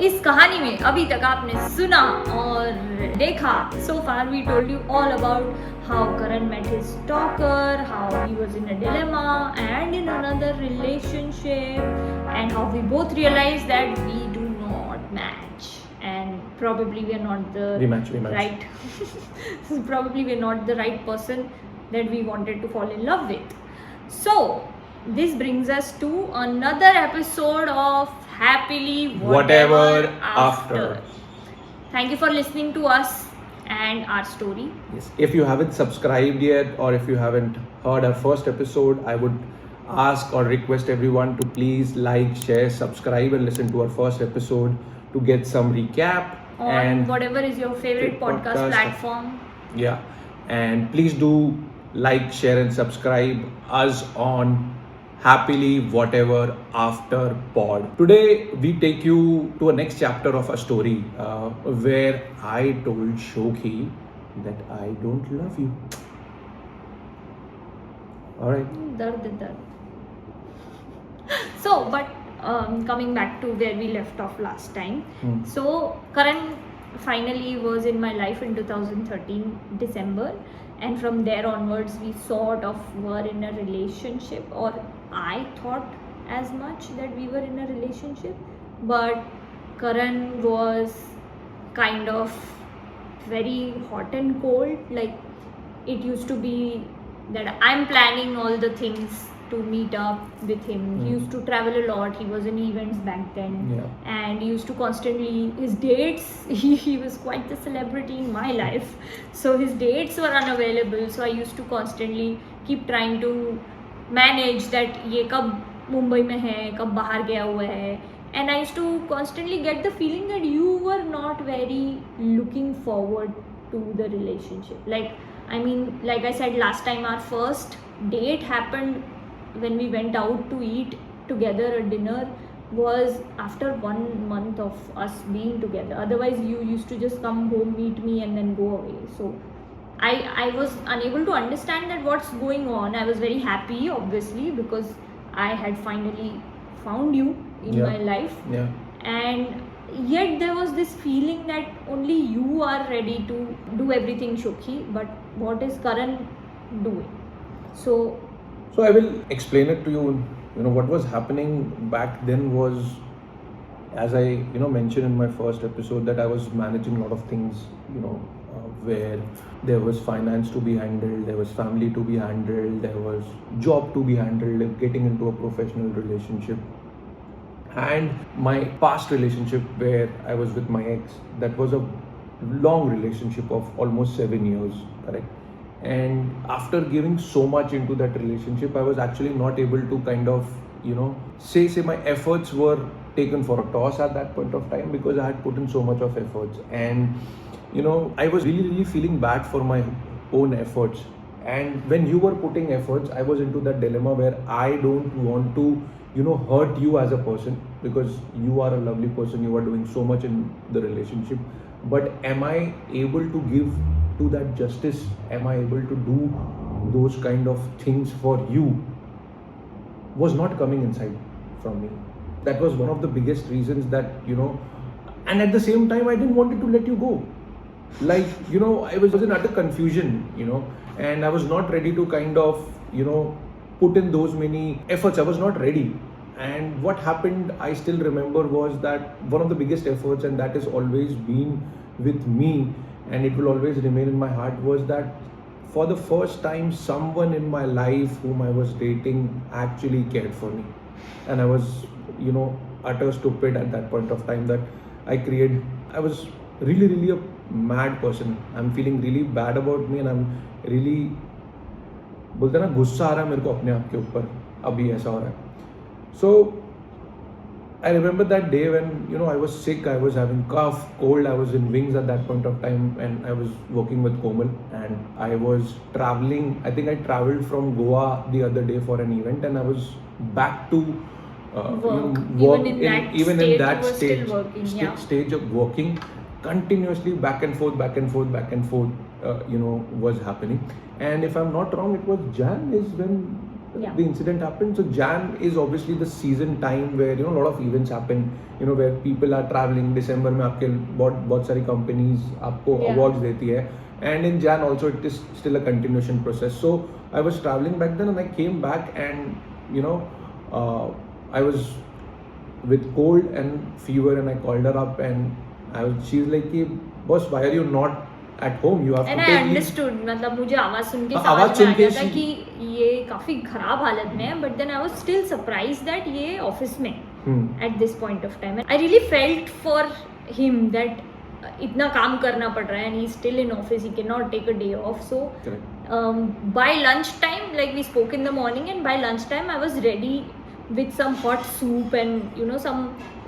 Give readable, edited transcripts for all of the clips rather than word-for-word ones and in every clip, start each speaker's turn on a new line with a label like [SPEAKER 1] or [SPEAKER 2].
[SPEAKER 1] इस कहानी में अभी तक आपने सुना और देखा, so far we told you all about how Karan met his stalker, how he was in a dilemma and in another relationship, and how we both realized that we do not match, and probably we are not the
[SPEAKER 2] We match.
[SPEAKER 1] right probably we're not the right person that we wanted to fall in love with. So this brings us to another episode of Happily Whatever After. Thank you for listening to us and our story.
[SPEAKER 2] Yes. If you haven't subscribed yet, or if you haven't heard our first episode, I would ask or request everyone to please like, share, subscribe, and listen to our first episode to get some recap
[SPEAKER 1] On
[SPEAKER 2] and
[SPEAKER 1] whatever is your favorite podcast platform.
[SPEAKER 2] Yeah, and please do like, share, and subscribe us on Happily Whatever After Pod. Today we take you to a next chapter of our story where I told Shokhi that I don't love you. Alright.
[SPEAKER 1] Dard. So, but coming back to where we left off last time. So, Karan finally was in my life in 2013 December, and from there onwards we sort of were in a relationship, or I thought as much that we were in a relationship, but Karan was kind of very hot and cold. Like, it used to be that I'm planning all the things to meet up with him. He used to travel a lot. He was in events back then, and he used to constantly, his dates, he was quite the celebrity in my life, so his dates were unavailable. So I used to constantly keep trying to manage that ये कब मुंबई में है, कब बाहर गया हुआ है. And I used to constantly get the feeling that you were not very looking forward to the relationship. Like I said last time, our first date happened when we went out to eat together. A dinner was after 1 month of us being together. Otherwise, you used to just come home, meet me, and then go away. So I was unable to understand that what's going on. I was very happy, obviously, because I had finally found you in my life. And yet there was this feeling that only you are ready to do everything, Shokhi, but what is Karan doing? So
[SPEAKER 2] I will explain it to you. What was happening back then was, as I mentioned in my first episode, that I was managing a lot of things, where there was finance to be handled, there was family to be handled, there was job to be handled, getting into a professional relationship. And my past relationship where I was with my ex, that was a long relationship of almost 7 years, correct? And after giving so much into that relationship, I was actually not able to kind of, say my efforts were taken for a toss at that point of time, because I had put in so much of efforts. And, I was really, really feeling bad for my own efforts. And when you were putting efforts, I was into that dilemma where I don't want to, hurt you as a person, because you are a lovely person, you are doing so much in the relationship. But am I able to give to that justice? Am I able to do those kind of things for you? Was not coming inside from me. That was one of the biggest reasons that, and at the same time, I didn't want to let you go. Like, I was in utter confusion, and I was not ready to kind of, put in those many efforts. I was not ready. And what happened, I still remember, was that one of the biggest efforts, and that has always been with me, and it will always remain in my heart, was that for the first time, someone in my life whom I was dating actually cared for me. And I was, utter stupid at that point of time, that I was really, really a mad person. I'm feeling really bad about me, and I'm really, बोलते ना, गुस्सा आ रहा है मेरे को अपने आप के ऊपर, अभी ऐसा हो रहा है. So I remember that day when, I was sick, I was having cough, cold, I was in wings at that point of time, and I was working with Komal, and I was traveling. I think I traveled from Goa the other day for an event, and I was back to
[SPEAKER 1] work.
[SPEAKER 2] Even in that
[SPEAKER 1] stage
[SPEAKER 2] of working continuously, back and forth, was happening. And if I'm not wrong, it was Jan is when
[SPEAKER 1] Yeah.
[SPEAKER 2] the incident happened. So Jan is obviously the season time where a lot of events happen. Where people are traveling. December में आपके बहुत सारी companies आपको awards देती है. And in Jan also it is still a continuation process. So I was traveling back then and I came back and I was with cold and fever and I called her up and she's like, boss, why are you not at home? You have
[SPEAKER 1] and
[SPEAKER 2] to
[SPEAKER 1] I
[SPEAKER 2] take
[SPEAKER 1] understood. मतलब मुझे आवाज सुन के
[SPEAKER 2] आवाज
[SPEAKER 1] समझ
[SPEAKER 2] सुन
[SPEAKER 1] में आ
[SPEAKER 2] के
[SPEAKER 1] गया था कि ये काफी खराब हालत में है. But then I was still surprised that ये ऑफिस में at this point of time. And I really felt for him that इतना काम करना पड़ रहा है and he's still in office. He cannot take a day off. So by lunchtime, like we spoke in the morning, and by lunchtime I was ready with some hot soup and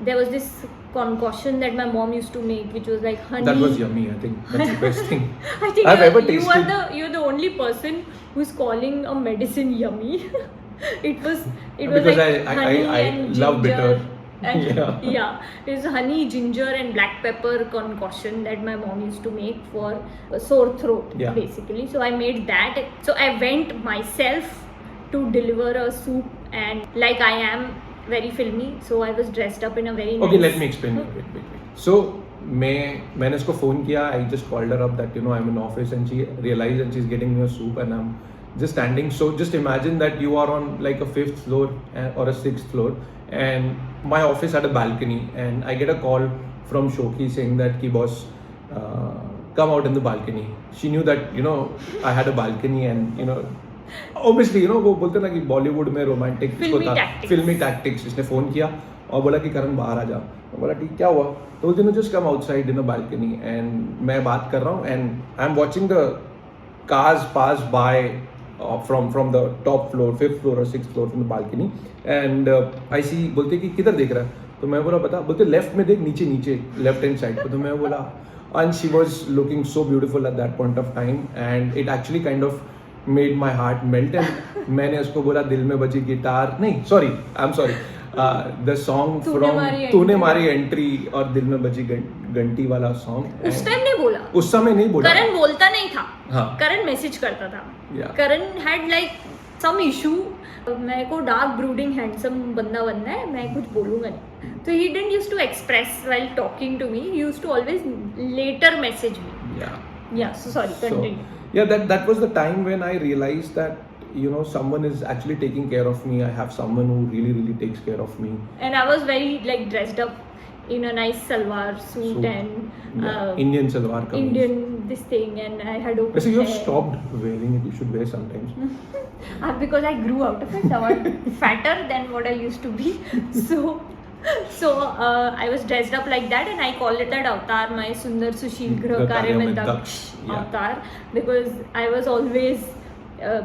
[SPEAKER 1] there was this concoction that my mom used to make, which was like honey.
[SPEAKER 2] That was yummy. I think that's the best thing
[SPEAKER 1] I think
[SPEAKER 2] I've ever tasted.
[SPEAKER 1] You're the only person who's calling a medicine yummy. it was
[SPEAKER 2] because
[SPEAKER 1] like honey
[SPEAKER 2] I
[SPEAKER 1] and
[SPEAKER 2] love
[SPEAKER 1] ginger.
[SPEAKER 2] bitter.
[SPEAKER 1] And it's honey, ginger and black pepper concoction that my mom used to make for a sore throat basically. So I made that. So I went myself to deliver a soup, and like I am very filmy, so I was dressed up in a very
[SPEAKER 2] okay
[SPEAKER 1] nice...
[SPEAKER 2] let me explain. Wait. So मैंने उसको phone किया. I just called her up that I'm in office and she realized and she's getting me a soup and I'm just standing. So just imagine that you are on like a 5th floor or a 6th floor and my office had a balcony and I get a call from Shokhi saying that ki boss come out in the balcony. She knew that I had a balcony and obviously वो बोलते ना कि बॉलीवुड में romantic फिल्मी tactics. इसने phone किया और बोला कि करण बाहर आ जा. बोला ठीक क्या हुआ. तो बोलते just come outside in a balcony and मैं बात कर रहा हूँ and I am watching the cars pass by from the top floor, 5th floor or 6th floor from the balcony and I see. बोलते कि किधर देख रहा है. तो मैं बोला बता. बोलते लेफ्ट में देख, नीचे लेफ्ट हैंड साइड. तो मैं बोला and she was looking so beautiful at that point of time and it actually kind of made my heart melt and मैंने उसको बोला दिल में बजी गिटार नहीं sorry I'm sorry the song from तूने मारी एंट्री और दिल में बजी घंटी वाला सॉन्ग.
[SPEAKER 1] उस टाइम नहीं बोला.
[SPEAKER 2] उस समय नहीं बोला.
[SPEAKER 1] करण बोलता नहीं था.
[SPEAKER 2] हाँ.
[SPEAKER 1] करण मैसेज करता था. करण हैड लाइक सम इशू. मेरे को डार्क ब्रूडिंग हैंडसम बंदा बनना है, मैं कुछ बोलूंगा नहीं. तो he didn't used to express while talking to me. He used to always later message me. So sorry, continue.
[SPEAKER 2] That was the time when I realized that someone is actually taking care of me. I have someone who really takes care of me. And
[SPEAKER 1] I was very like dressed up in a nice salwar suit and
[SPEAKER 2] Indian salwar kameez.
[SPEAKER 1] Indian this thing, and I had open
[SPEAKER 2] you have stopped wearing it. You should wear sometimes.
[SPEAKER 1] Because I grew out of it. I was fatter than what I used to be. So I was dressed up like that and I called it that avatar, my Sundar Sushil Grah Karya mein Daksh avatar, because I was always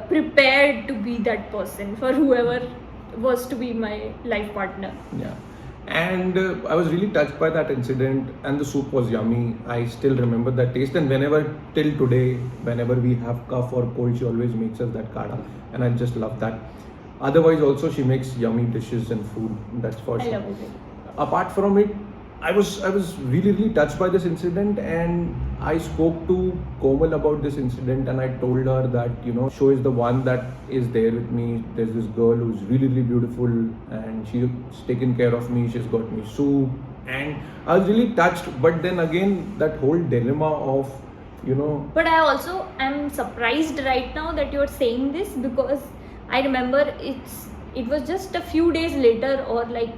[SPEAKER 1] prepared to be that person for whoever was to be my life partner.
[SPEAKER 2] And I was really touched by that incident and the soup was yummy. I still remember that taste and whenever till today, whenever we have cough or cold, she always makes us that kada and I just love that. Otherwise also she makes yummy dishes and food, that's for sure.
[SPEAKER 1] I love it.
[SPEAKER 2] Apart from it, I was really touched by this incident and I spoke to Komal about this incident and I told her that Sho is the one that is there with me. There's this girl who's really beautiful and she's taken care of me. She's got me soup and I was really touched. But then again, that whole dilemma of
[SPEAKER 1] But I also am surprised right now that you're saying this, because I remember it was just a few days later or like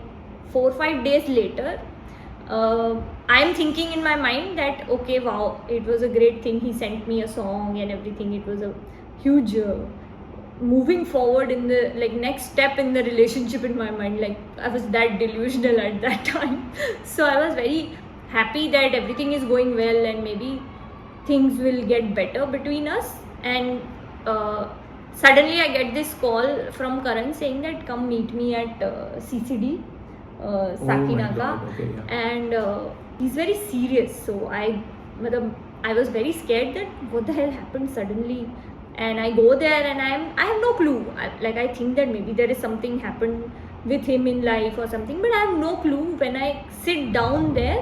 [SPEAKER 1] 4 or 5 days later. I'm thinking in my mind that okay, wow, it was a great thing. He sent me a song and everything. It was a huge moving forward in the next step in the relationship in my mind. Like I was that delusional at that time. So I was very happy that everything is going well and maybe things will get better between us. And suddenly I get this call from Karan saying that come meet me at CCD. Sakinaka. And he's very serious, so I was very scared that what the hell happened suddenly, and I go there and I have no clue. I think that maybe there is something happened with him in life or something, but I have no clue. When I sit down there,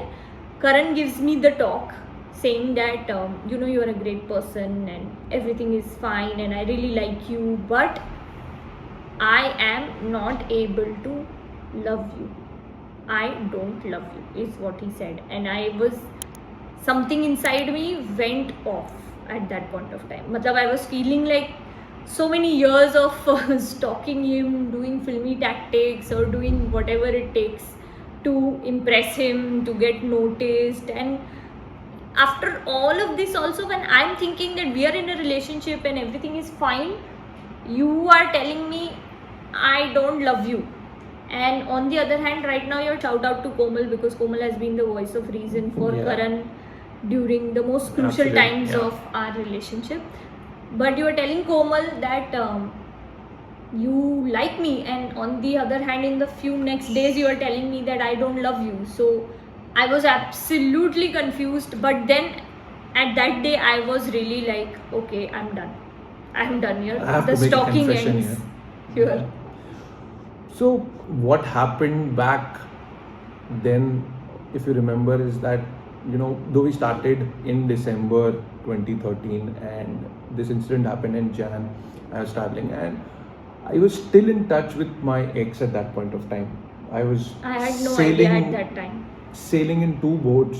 [SPEAKER 1] Karan gives me the talk saying that you are a great person and everything is fine and I really like you, but I am not able to love you. I don't love you, is what he said. And something inside me went off at that point of time. Matlab, I was feeling like so many years of stalking him, doing filmy tactics or doing whatever it takes to impress him, to get noticed. And after all of this also, when I'm thinking that we are in a relationship and everything is fine, you are telling me I don't love you. And on the other hand, right now you're shout out to Komal, because Komal has been the voice of reason for Karan during the most crucial times of our relationship. But you are telling Komal that you like me, and on the other hand, in the few next days you are telling me that I don't love you. So I was absolutely confused. But then at that day I was really like, okay, I'm done here. The stalking ends here.
[SPEAKER 2] So what happened back then, if you remember, is that, you know, though we started in December 2013 and this incident happened in Jan, I was traveling and I was still in touch with my ex at that point of time. I
[SPEAKER 1] had no idea at that time.
[SPEAKER 2] Sailing in two boats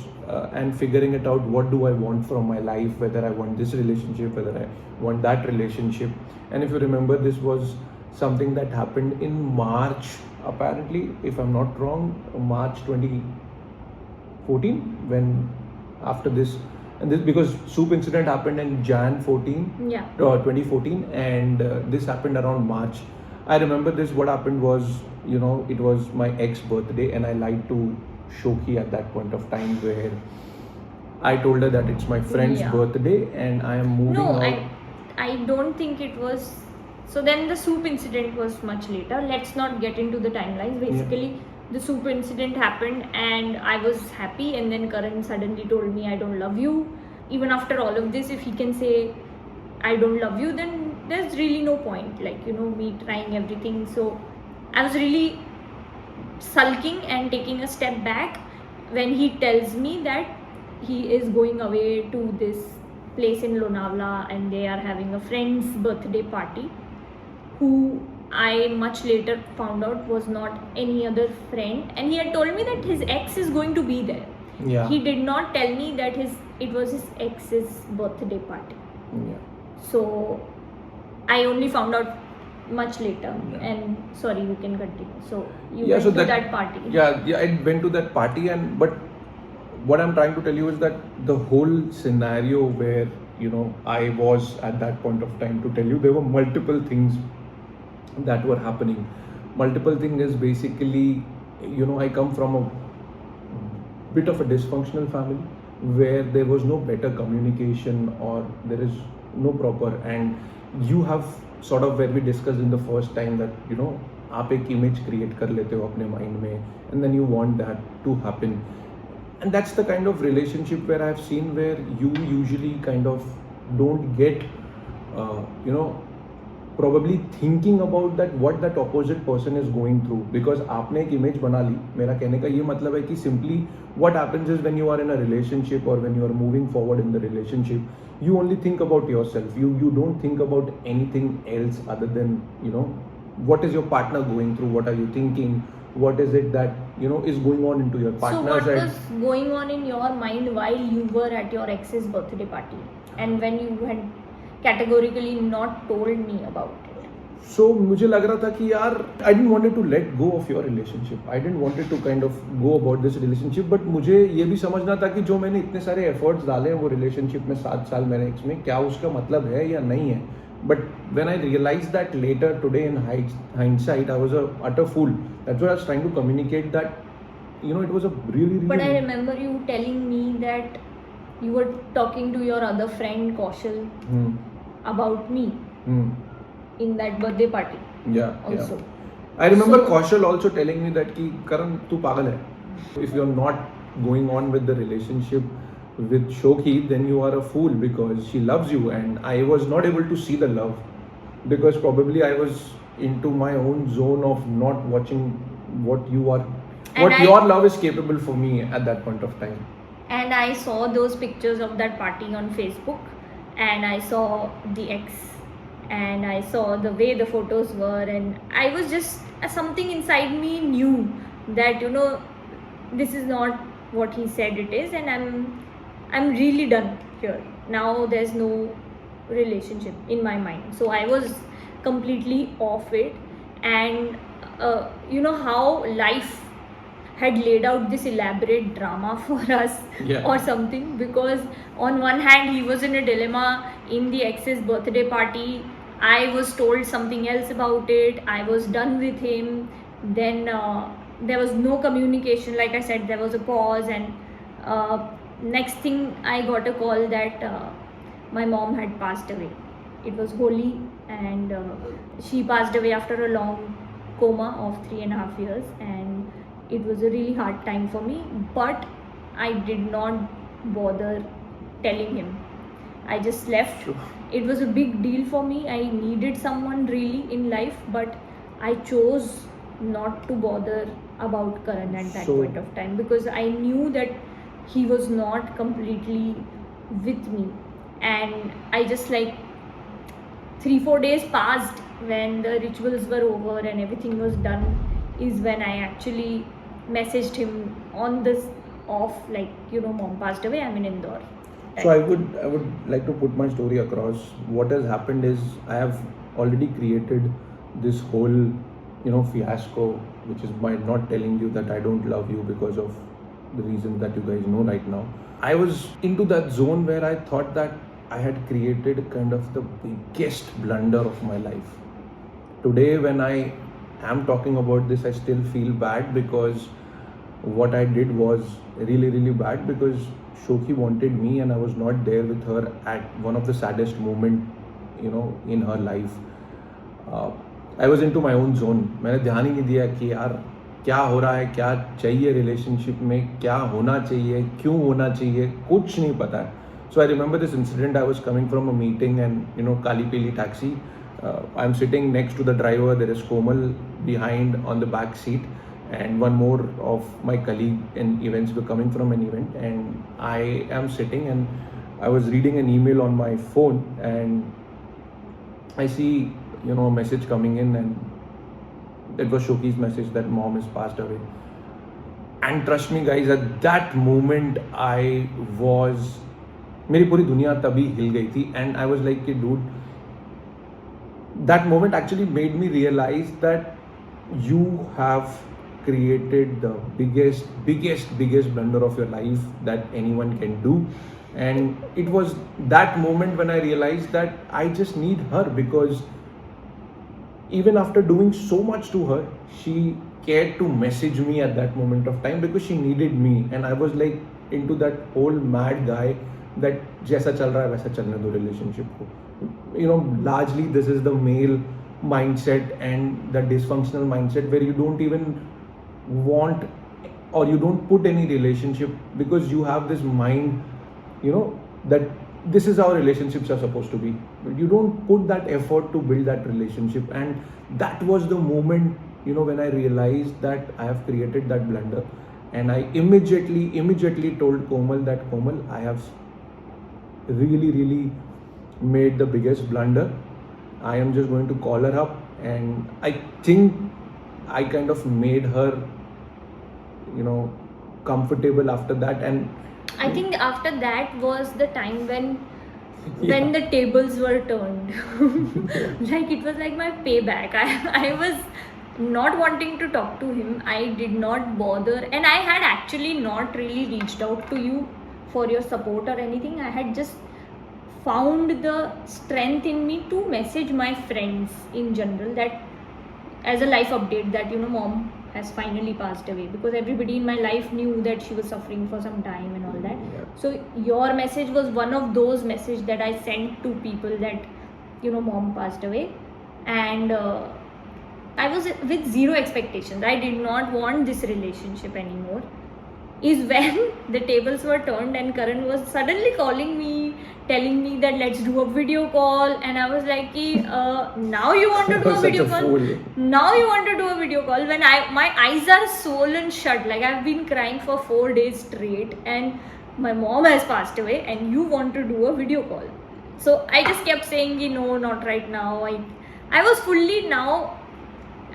[SPEAKER 2] and figuring it out, what do I want from my life, whether I want this relationship, whether I want that relationship. And if you remember, this was something that happened in March, apparently, if I'm not wrong, March 2014, when after this, and this because Soup incident happened in Jan 2014, and this happened around March. I remember this. What happened was, you know, it was my ex birthday and I lied to Shokhi at that point of time, where I told her that it's my friend's birthday and I am moving out.
[SPEAKER 1] I don't think it was. So then the Soup incident was much later. Let's not get into the timelines. Basically, the Soup incident happened and I was happy, and then Karan suddenly told me I don't love you. Even after all of this, if he can say I don't love you, then there's really no point, like, you know, me trying everything. So I was really sulking and taking a step back when he tells me that he is going away to this place in Lonavala and they are having a friend's birthday party, who I much later found out was not any other friend, and he had told me that his ex is going to be there. He did not tell me that it was his ex's birthday party. So I only found out much later. And sorry, you can continue. So you went to that party.
[SPEAKER 2] I went to that party, and but what I'm trying to tell you is that the whole scenario where, you know, I was at that point of time, to tell you, there were multiple things that were happening. Multiple thing is basically, you know, I come from a bit of a dysfunctional family where there was no better communication, or there is no proper, and you have sort of, where we discussed in the first time, that, you know, आप एक image create कर लेते हो अपने mind में, and then you want that to happen. And that's the kind of relationship where I've seen where you usually kind of don't get, you know, probably thinking about that, what that opposite person is going through, because आपने एक image बना ली. मेरा कहने का ये मतलब है कि simply what happens is, when you are in a relationship or when you are moving forward in the relationship, you only think about yourself. You don't think about anything else other than, you know, what is your partner going through, what are you thinking, what is it that, you know, is going on into your partner's
[SPEAKER 1] head. So what was going on in your mind while you were at your ex's birthday party, and when you had categorically not told me about it?
[SPEAKER 2] So मुझे लग रहा था कि यार, I didn't wanted to let go of your relationship. I didn't wanted to kind of go about this relationship. But मुझे ये भी समझना था कि जो मैंने इतने सारे efforts डाले हैं वो relationship में 7 साल मेरे ex में, क्या उसका मतलब है या नहीं है. But when I realized that later today in hindsight, I was a utter fool. That's what I was trying to communicate, that, you know, it was a really.
[SPEAKER 1] But I remember you telling me that you were talking to your other friend Kaushal about me in that birthday party. Also.
[SPEAKER 2] I remember Kaushal also telling me that ki Karan, tu pagal hai. If you're not going on with the relationship with Shokhi, then you are a fool, because she loves you, and I was not able to see the love, because probably I was into my own zone of not watching what you are, what your love is capable for me at that point of time.
[SPEAKER 1] And I saw those pictures of that party on Facebook, and I saw the ex, and I saw the way the photos were, and I was just something inside me knew that this is not what he said it is, and I'm really done here. Now there's no relationship in my mind. So I was completely off it, and how life had laid out this elaborate drama for us
[SPEAKER 2] Yeah.
[SPEAKER 1] or something, because on one hand he was in a dilemma in the ex's birthday party. I was told something else about it. I was done with him. Then there was no communication. Like I said, there was a pause, and next thing I got a call that my mom had passed away. It was Holi, and she passed away after a long coma of 3.5 years, and it was a really hard time for me, but I did not bother telling him. I just left.
[SPEAKER 2] True.
[SPEAKER 1] It was a big deal for me. I needed someone really in life, but I chose not to bother about Karan at that
[SPEAKER 2] So-
[SPEAKER 1] point of time, because I knew that he was not completely with me. And I just 3-4 days passed when the rituals were over and everything was done, is when I actually messaged him on this off, mom passed away, I'm in Indore.
[SPEAKER 2] So I would like to put my story across. What has happened is I have already created this whole fiasco, which is by not telling you that I don't love you because of the reasons that you guys know right now. I was into that zone where I thought that I had created kind of the biggest blunder of my life. Today when I am talking about this, I still feel bad, because what I did was really, really bad, because Shokhi wanted me and I was not there with her at one of the saddest moment, in her life. I was into my own zone. मैंने ध्यान ही नहीं दिया कि यार क्या हो रहा है, क्या चाहिए रिलेशनशिप में, क्या होना चाहिए, क्यों होना चाहिए, कुछ नहीं पता है. So I remember this incident. I was coming from a meeting and Kali Pili taxi. I'm sitting next to the driver. There is Komal behind on the back seat, and one more of my colleague in events were coming from an event, and I am sitting and I was reading an email on my phone, and I see a message coming in, and it was Shokhi's message that mom has passed away. And trust me guys, at that moment I was, मेरी पूरी दुनिया तभी हिल गई थी, and I was like, dude, that moment actually made me realize that you have created the biggest blunder of your life that anyone can do. And it was that moment when I realized that I just need her, because even after doing so much to her, she cared to message me at that moment of time, because she needed me. And I was like into that whole mad guy that जैसा चल रहा है वैसा चलने दो relationship को. Largely this is the male mindset and the dysfunctional mindset where you don't even want, or you don't put any relationship, because you have this mind, that this is how relationships are supposed to be. But you don't put that effort to build that relationship. And that was the moment, when I realized that I have created that blunder. And I immediately told Komal that, Komal, I have really made the biggest blunder. I am just going to call her up, and I think I kind of made her comfortable after that. And
[SPEAKER 1] I think after that was the time when
[SPEAKER 2] Yeah.
[SPEAKER 1] the tables were turned. It was like my payback. I was not wanting to talk to him. I did not bother, and I had actually not really reached out to you for your support or anything. I had just found the strength in me to message my friends in general, that as a life update, that mom has finally passed away, because everybody in my life knew that she was suffering for some time and all that.
[SPEAKER 2] Yeah.
[SPEAKER 1] So your message was one of those messages that I sent to people, that mom passed away. And I was with zero expectations. I did not want this relationship anymore. Is when the tables were turned and Karan was suddenly calling me, telling me that let's do a video call. And I was like, now you want to do a
[SPEAKER 2] Such
[SPEAKER 1] video
[SPEAKER 2] a
[SPEAKER 1] call?
[SPEAKER 2] fool.
[SPEAKER 1] Now you want to do a video call? When my eyes are swollen shut, I've been crying for 4 days straight, and my mom has passed away, and you want to do a video call. So I just kept saying, no, not right now. I was fully now,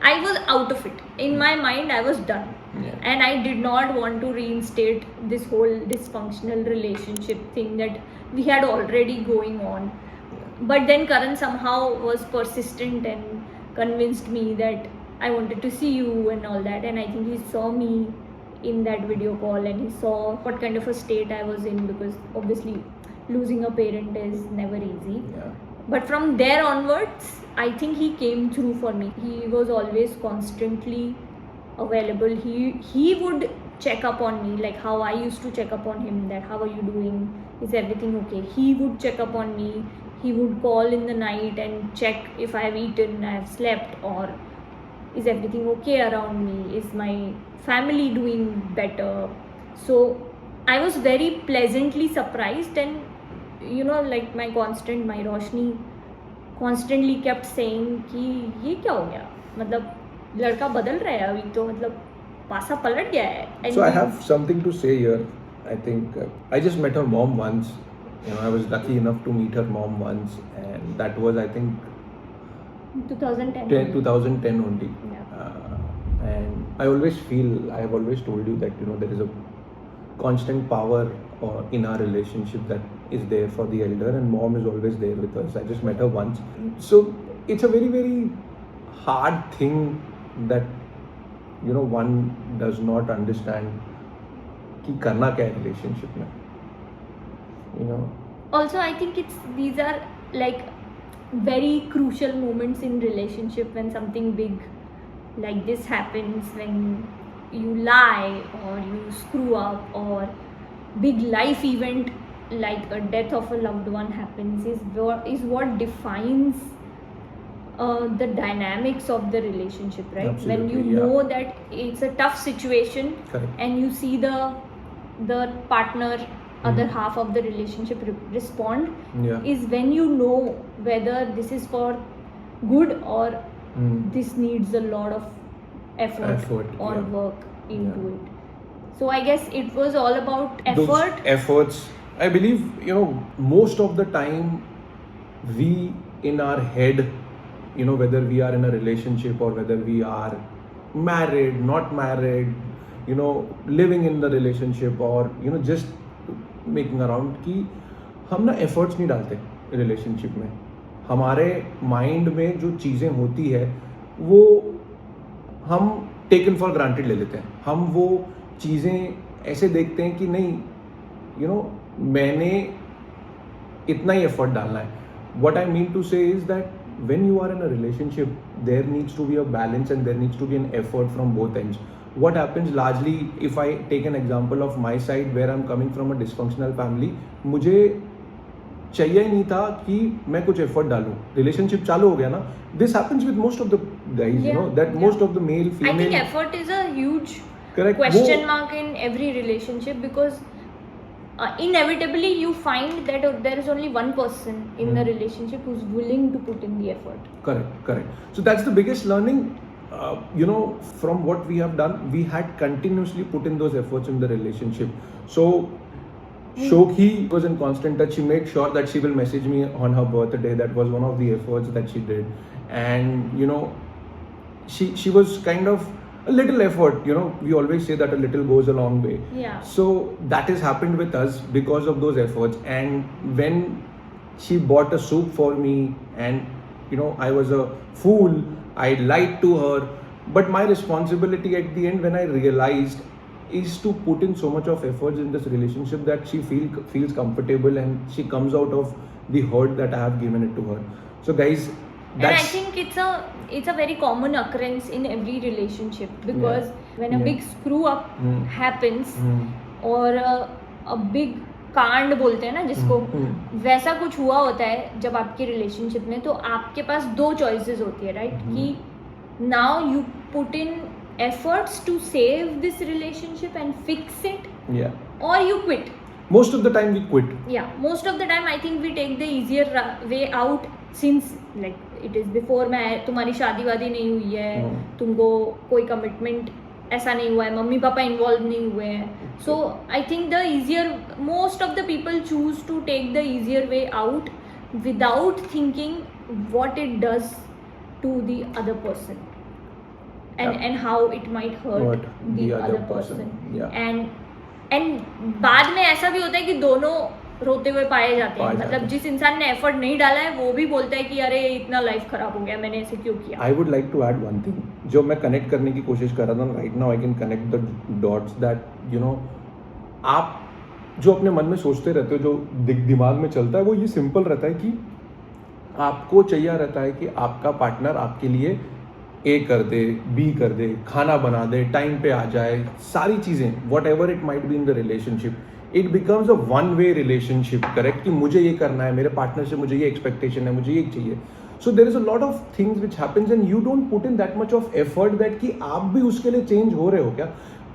[SPEAKER 1] I was out of it. In my mind, I was done.
[SPEAKER 2] Yeah.
[SPEAKER 1] And I did not want to reinstate this whole dysfunctional relationship thing that we had already going on. But then Karan somehow was persistent and convinced me that I wanted to see you and all that. And I think he saw me in that video call and he saw what kind of a state I was in, because obviously losing a parent is never easy.
[SPEAKER 2] Yeah.
[SPEAKER 1] But from there onwards, I think he came through for me. He was always constantly available. He would check up on me, like how I used to check up on him, that how are you doing? Is everything okay? He would check up on me. He would call in the night and check if I have eaten, I have slept, or is everything okay around me? Is my family doing better? So I was very pleasantly surprised, and like my Roshni constantly kept saying कि ये क्या हो गया, मतलब लड़का बदल रहा है अभी तो, मतलब पासा पलट गया है.
[SPEAKER 2] So I have something to say here. I think I just met her mom once. I was lucky enough to meet her mom once, and that was, I think,
[SPEAKER 1] 2010.
[SPEAKER 2] 2010 only.
[SPEAKER 1] Yeah.
[SPEAKER 2] And I have always told you that there is a constant power in our relationship that is there for the elder, and mom is always there with us. I just met her once. So it's a very, very hard thing that one does not understand कि करना क्या है relationship में.
[SPEAKER 1] Also, I think these are like very crucial moments in relationship when something big like this happens, when you lie or you screw up, or big life event like a death of a loved one happens, is what defines the dynamics of the relationship, right?
[SPEAKER 2] Absolutely,
[SPEAKER 1] when you know that it's a tough situation.
[SPEAKER 2] Correct.
[SPEAKER 1] And you see the partner, other half of the relationship respond, is when you know whether this is for good or this needs a lot of effort or work into it. So I guess it was all about effort.
[SPEAKER 2] Those efforts, I believe, most of the time we in our head, whether we are in a relationship or whether we are married, not married, living in the relationship, or just making around, कि हम ना efforts नहीं डालते relationship में. हमारे mind में जो चीज़ें होती है वो हम taken for granted ले लेते हैं. हम वो चीज़ें ऐसे देखते हैं कि नहीं, मैंने इतना ही effort डालना है. What I mean to say is that when you are in a relationship, there needs to be a balance and there needs to be an effort from both ends. What happens largely, if I take an example of my side where I'm coming from a dysfunctional family, मुझे चाहिए ही नहीं था कि मैं कुछ effort डालूं. Relationship चालू हो गया ना. This happens with most of the guys, most of the male, female.
[SPEAKER 1] I think effort is a huge
[SPEAKER 2] Correct.
[SPEAKER 1] question mark in every relationship, because inevitably you find that there is only one person in the relationship who's willing to put in the effort.
[SPEAKER 2] Correct. So that's the biggest learning. From what we have done, we had continuously put in those efforts in the relationship. So Shokhi was in constant touch. She made sure that she will message me on her birthday. That was one of the efforts that she did. And she was kind of a little effort. We always say that a little goes a long way.
[SPEAKER 1] Yeah.
[SPEAKER 2] So that has happened with us because of those efforts. And when she bought a soup for me, and I was a fool, I lied to her, but my responsibility at the end, when I realized, is to put in so much of efforts in this relationship that she feels comfortable and she comes out of the hurt that I have given it to her. So guys,
[SPEAKER 1] and I think it's a very common occurrence in every relationship, because when a big screw up happens, or a big कांड बोलते हैं ना जिसको, वैसा कुछ हुआ होता है जब आपके रिलेशनशिप में, तो आपके पास दो चॉइसेस होती है, राइट? कि now you put in efforts to save this relationship and fix it, और you quit.
[SPEAKER 2] Most of the time we quit.
[SPEAKER 1] Yeah, most of the time I think we take the easier way out, since like it is before तुम्हारी शादी वादी नहीं हुई है, तुमको कोई commitment ऐसा नहीं हुआ है, मम्मी पापा इन्वॉल्व नहीं हुए हैं. So I think the easier, most of the people choose to take the easier way out without thinking what it does to the other person and how it might hurt the other person. and बाद में ऐसा भी होता है कि दोनों रोते हुए पाए जाते हैं, मतलब जिस इंसान ने एफर्ट नहीं डाला है वो भी बोलता है कि अरे इतना लाइफ खराब हो गया, मैंने ऐसे क्यों किया.
[SPEAKER 2] I would like to add one thing जो मैं कनेक्ट करने की कोशिश कर रहा था right now. I can connect the dots that you know आप जो अपने मन में सोचते रहते हो, जो दिमाग में चलता है, वो ये सिंपल रहता है कि आपको चाहिए रहता है कि आपका पार्टनर आपके लिए ए कर दे, बी कर दे, खाना बना दे, टाइम पे आ जाए, सारी चीज़ें what ever it might be in the relationship. It becomes a one way relationship, correct, कि मुझे ये करना है, मेरे पार्टनर से मुझे ये एक्सपेक्टेशन है, मुझे ये चाहिए. So there is a lot of things which happens and you don't put in that much of effort that कि आप भी उसके लिए चेंज हो रहे हो क्या.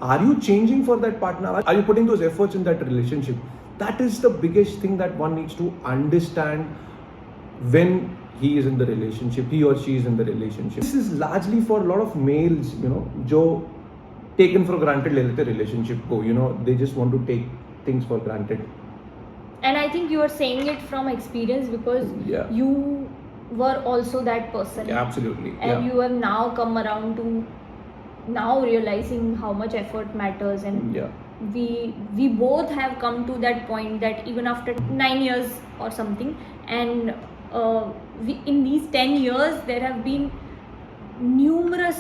[SPEAKER 2] Are you changing for that partner? Are you putting those efforts in that relationship? That is the biggest thing that one needs to understand when he is in the relationship, he or she is in the relationship. This is largely for a lot of males, you know, जो taken for granted ले लेते relationship को, you know, they just want to take things for granted.
[SPEAKER 1] And I think you are saying it from experience because you were also that person.
[SPEAKER 2] Yeah, absolutely.
[SPEAKER 1] And you have now come around to now realizing how much effort matters, and we both have come to that point that even after 9 years or something, and in these 10 years there have been numerous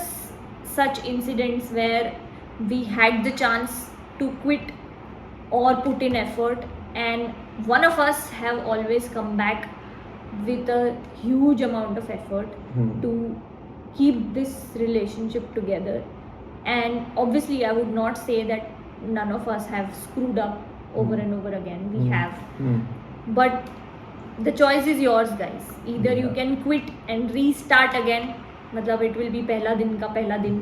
[SPEAKER 1] such incidents where we had the chance to quit or put in effort, and one of us have always come back with a huge amount of effort to keep this relationship together. And obviously I would not say that none of us have screwed up over and over again. We have, but the choice is yours, guys. Either you can quit and restart again, matlab it will be pehla din ka pehla din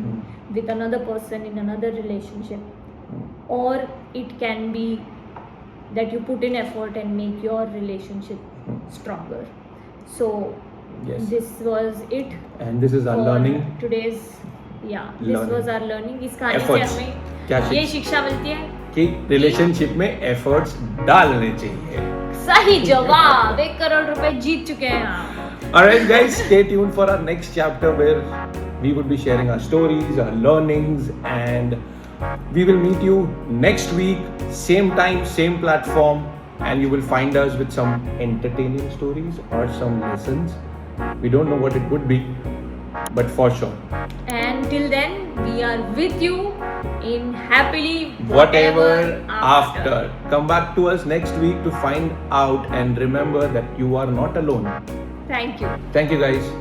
[SPEAKER 1] with another person in another relationship, or it can be that you put in effort and make your relationship stronger. So this was it,
[SPEAKER 2] and this is our learning
[SPEAKER 1] today's. This was our learning. इस कहानी से हमें ये शिक्षा मिलती है
[SPEAKER 2] कि relationship में एफर्ट्स डालने चाहिए.
[SPEAKER 1] सही जवाब. 1 करोड़ रुपए जीत चुके हैं आप.
[SPEAKER 2] Alright guys, stay tuned for our next chapter where we would be sharing our stories, our learnings, and we will meet you next week, same time, same platform, and you will find us with some entertaining stories or some lessons. We don't know what it would be, but for sure.
[SPEAKER 1] And till then, we are with you in happily
[SPEAKER 2] whatever after. Come back to us next week to find out, and remember that you are not alone.
[SPEAKER 1] Thank you.
[SPEAKER 2] Thank you guys.